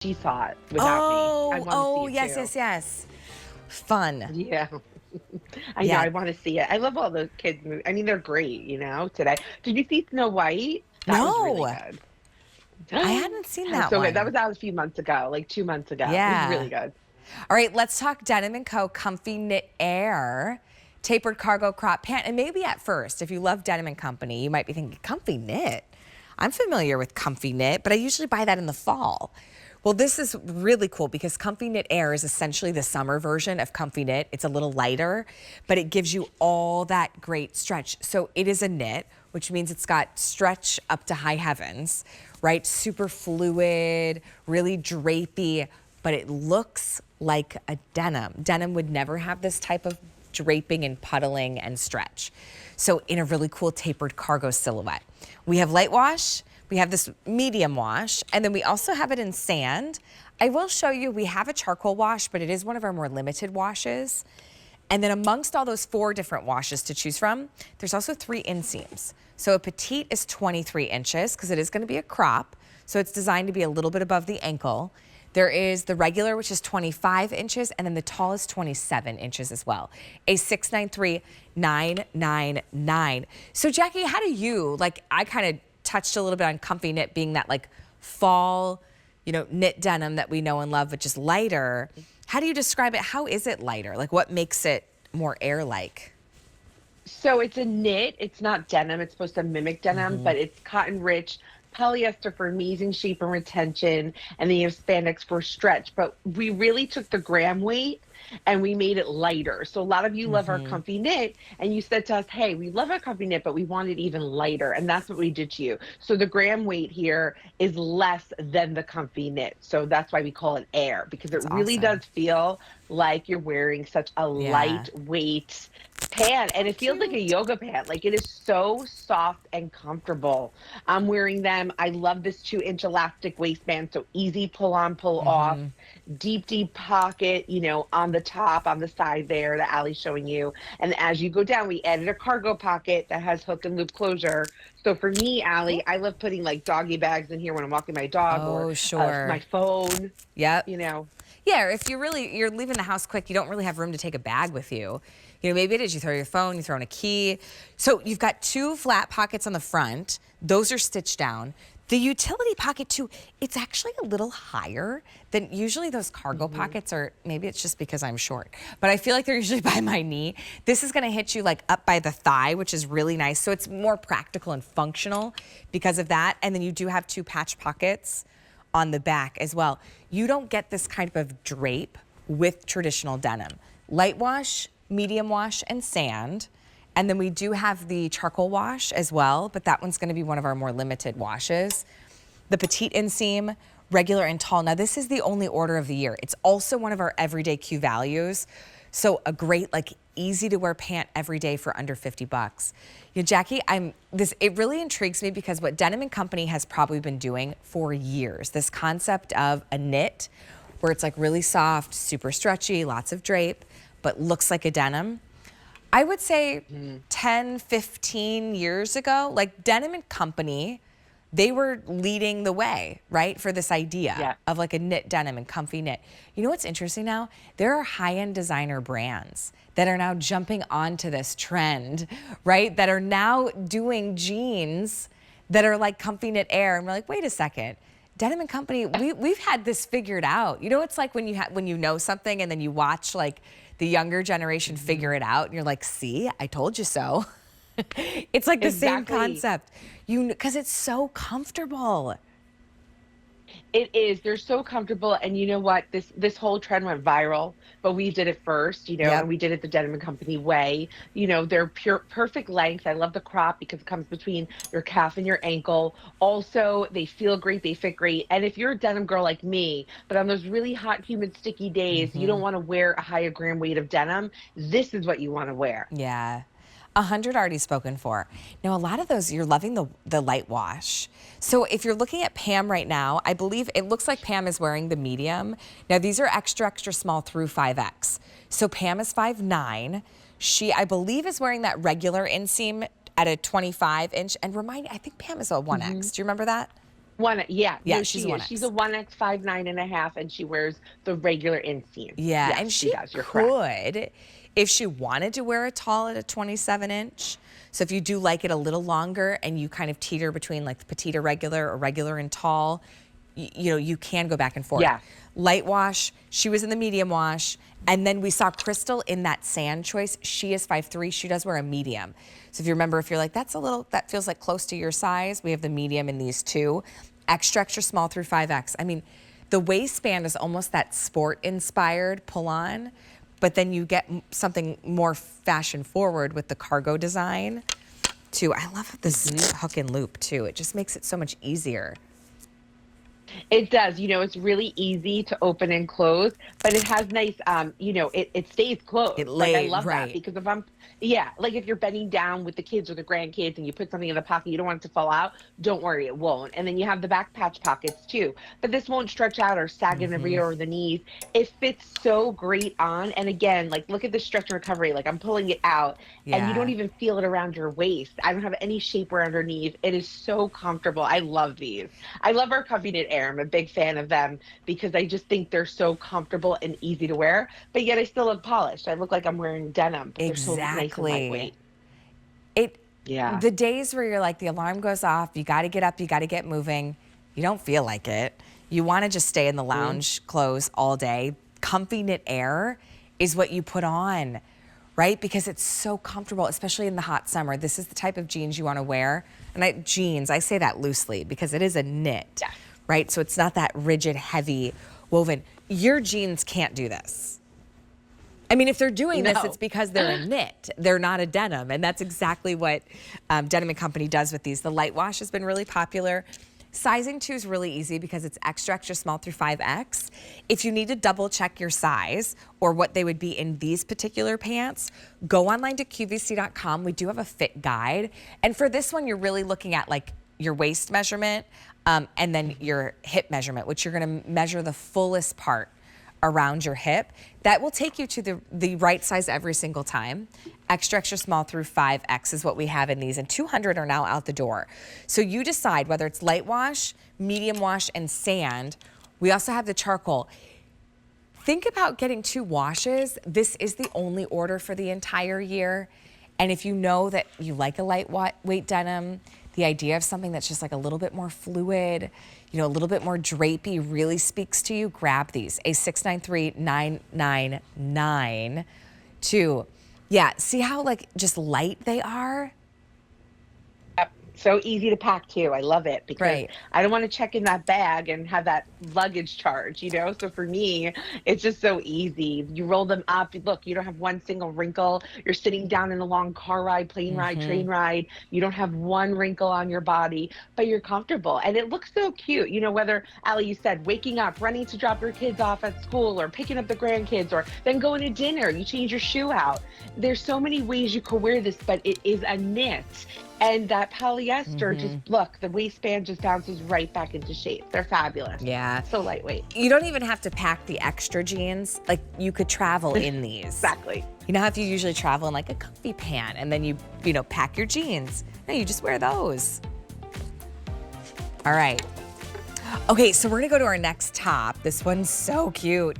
She saw it without me. I want to see it Yes, too. yes, yes. Fun. Yeah. I know. Yeah. I want to see it. I love all those kids movies. I mean, they're great, today. Did you see Snow White? That was really No, good. I That hadn't seen was that so good. That one. was out a few months ago, like 2 months ago. It was Yeah. really good. All right, let's talk Denim & Co. Comfy Knit Air, tapered cargo crop pant. And maybe at first, if you love Denim & Company, you might be thinking, comfy knit? I'm familiar with comfy knit, but I usually buy that in the fall. Well, this is really cool because Comfy Knit Air is essentially the summer version of Comfy Knit. It's a little lighter, but it gives you all that great stretch. So it is a knit, which means it's got stretch up to high heavens, right? Super fluid, really drapey, but it looks like a denim. Denim would never have this type of draping and puddling and stretch. So in a really cool tapered cargo silhouette. We have light wash, we have this medium wash, and then we also have it in sand. I will show you, we have a charcoal wash, but it is one of our more limited washes. And then amongst all those 4 different washes to choose from, there's also 3 inseams. So a petite is 23 inches, because it is going to be a crop. So it's designed to be a little bit above the ankle. There is the regular, which is 25 inches, and then the tall is 27 inches as well. A 693,999. So Jackie, how do you, I kind of touched a little bit on comfy knit being that fall, knit denim that we know and love, but just lighter. How do you describe it? How is it lighter? What makes it more air-like? So it's a knit. It's not denim. It's supposed to mimic denim, but it's cotton rich, polyester for amazing shape and retention, and then you have spandex for stretch. But we really took the gram weight and we made it lighter. So a lot of you love our comfy knit, and you said to us, hey, we love our comfy knit, but we want it even lighter. And that's what we did to you. So the gram weight here is less than the comfy knit. So that's why we call it air, because it That's really awesome. does feel like you're wearing such a Yeah. lightweight pant, and So it feels like a cute. yoga pant. Like, it is so soft and comfortable. I'm wearing them. I love this 2-inch elastic waistband, so easy pull on, pull off. Deep pocket, on the top, on the side there that Allie's showing you. And as you go down, we added a cargo pocket that has hook and loop closure. So for me, Allie, I love putting doggy bags in here when I'm walking my dog, or Oh, my sure. phone, Yep. you know. Yeah, or if you're leaving the house quick, you don't really have room to take a bag with you. Maybe it is you throw your phone, you throw in a key. So you've got 2 flat pockets on the front. Those are stitched down. The utility pocket too, it's actually a little higher than usually those cargo pockets are. Maybe it's just because I'm short, but I feel like they're usually by my knee. This is gonna hit you up by the thigh, which is really nice. So it's more practical and functional because of that. And then you do have 2 patch pockets on the back as well. You don't get this kind of drape with traditional denim. Light wash, medium wash, and sand. And then we do have the charcoal wash as well, but that one's gonna be one of our more limited washes. The petite inseam, regular and tall. Now this is the only order of the year. It's also one of our everyday Q values. So a great, easy to wear pant every day for under 50 bucks. Jackie, it really intrigues me because what Denim & Company has probably been doing for years, this concept of a knit where it's really soft, super stretchy, lots of drape, but looks like a denim. I would say 10, 15 years ago, Denim & Company, they were leading the way, right, for this idea Yeah. of a knit denim and comfy knit. You know what's interesting now? There are high-end designer brands that are now jumping onto this trend, right, that are now doing jeans that are comfy knit air. And we're like, wait a second. Denim & Company, we've had this figured out. It's like when you know something and then you watch the younger generation figure it out and you're like, see, I told you so. It's the same Exactly. concept. Because it's so comfortable. It is. They're so comfortable, and you know what? This whole trend went viral, but we did it first, and Yep. we did it the Denim and Company way. They're pure perfect length. I love the crop because it comes between your calf and your ankle. Also, they feel great, they fit great. And if you're a denim girl like me, but on those really hot, humid, sticky days, you don't want to wear a higher gram weight of denim, this is what you want to wear. Yeah. 100 already spoken for. Now, a lot of those, you're loving the light wash. So if you're looking at Pam right now, I believe it looks like Pam is wearing the medium. Now, these are extra, extra small through 5X. So Pam is 5'9". She, I believe, is wearing that regular inseam at a 25 inch. And remind me, I think Pam is a 1X. Do you remember that? Yeah, Yeah, no, she's a she is. 1X. She's a 1X, 5'9.5", and she wears the regular inseam. Yeah, Yes, and she she does. You're correct. could, if she wanted to wear a tall at a 27-inch. So if you do like it a little longer and you kind of teeter between like the petite or regular and tall, you know, you can go back and forth. Yeah. Light wash, she was in the medium wash. And then we saw Crystal in that sand choice. She is 5'3", she does wear a medium. So if you remember, if you're like, that feels like close to your size, we have the medium in these two. Extra, extra small through 5X. I mean, the waistband is almost that sport-inspired pull-on, but then you get something more fashion-forward with the cargo design, too. I love this hook and loop, too. It just makes it so much easier. It does. It's really easy to open and close, but it has nice, it stays It closed. Like, I laid, love that, right. because yeah, like if you're bending down with the kids or the grandkids and you put something in the pocket, you don't want it to fall out, don't worry, it won't. And then you have the back patch pockets too, but this won't stretch out or sag in the rear or the knees. It fits so great on. And again, like, look at the stretch and recovery. Like, I'm pulling it out and you don't Yeah. even feel it around your waist. I don't have any shapewear underneath. It is so comfortable. I love these. I love our Comfy Knit Air. I'm a big fan of them because I just think they're so comfortable and easy to wear, but yet I still look polished. I look like I'm wearing denim, but they're so nice and lightweight. Yeah. The days where you're like, the alarm goes off, you got to get up, you got to get moving, you don't feel like it. You want to just stay in the lounge clothes all day. Comfy Knit Air is what you put on, right? Because it's so comfortable, especially in the hot summer. This is the type of jeans you want to wear. And jeans, I say that loosely because it is a knit, right? So it's not that rigid, heavy woven. Your jeans can't do this. I mean, if they're doing this, it's because they're a knit. They're not a denim. And that's exactly what Denim & Company does with these. The light wash has been really popular. Sizing too is really easy because it's extra, extra small through 5X. If you need to double check your size or what they would be in these particular pants, go online to QVC.com. We do have a fit guide. And for this one, you're really looking at like your waist measurement and then your hip measurement, which you're gonna measure the fullest part around your hip. That will take you to the right size every single time. Extra, extra small through 5X is what we have in these, and 200 are now out the door. So you decide whether it's light wash, medium wash, and sand. We also have the charcoal. Think about getting 2 washes. This is the only order for the entire year. And if you know that you like a lightweight denim, the idea of something that's just like a little bit more fluid, a little bit more drapey really speaks to you, grab these. A693-999 to, see how like just light they are? So easy to pack too. I love it because I don't want to check in that bag and have that luggage charge, So for me, it's just so easy. You roll them up. Look, you don't have one single wrinkle. You're sitting down in a long car ride, plane ride, train ride. You don't have one wrinkle on your body, but you're comfortable. And it looks so cute. Whether, Allie, you said waking up, running to drop your kids off at school or picking up the grandkids or then going to dinner, you change your shoe out. There's so many ways you could wear this, but it is a knit. And that polyester, just look, the waistband just bounces right back into shape. They're fabulous. Yeah. So lightweight. You don't even have to pack the extra jeans. Like, you could travel in these. Exactly. You know how if you usually travel in like a comfy pant and then you pack your jeans? No, you just wear those. All right. Okay, so we're gonna go to our next top. This one's so cute.